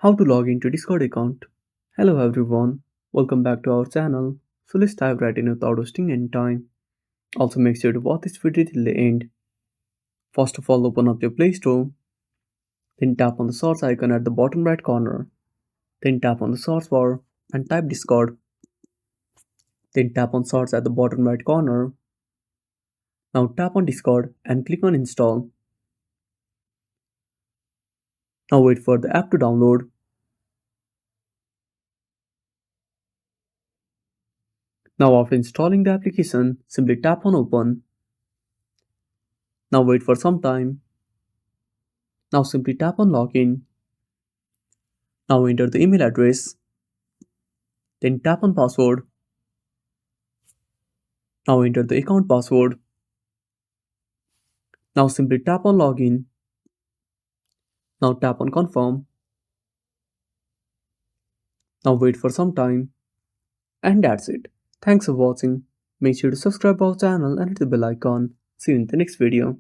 How to log into Discord account. Hello everyone, welcome back to our channel. So let's dive right in without wasting any time. Also make sure to watch this video till the end. First of all, open up your Play Store, then tap on the search icon at the bottom right corner. Then tap on the search bar and type Discord. Then tap on search at the bottom right corner. Now tap on Discord and click on install. Now wait for the app to download. Now after installing the application, simply tap on open. Now wait for some time. Now simply tap on login. Now enter the email address. Then tap on password. Now enter the account password. Now simply tap on login. Now tap on confirm. Now wait for some time. And that's it. Thanks for watching. Make sure to subscribe our channel and hit the bell icon. See you in the next video.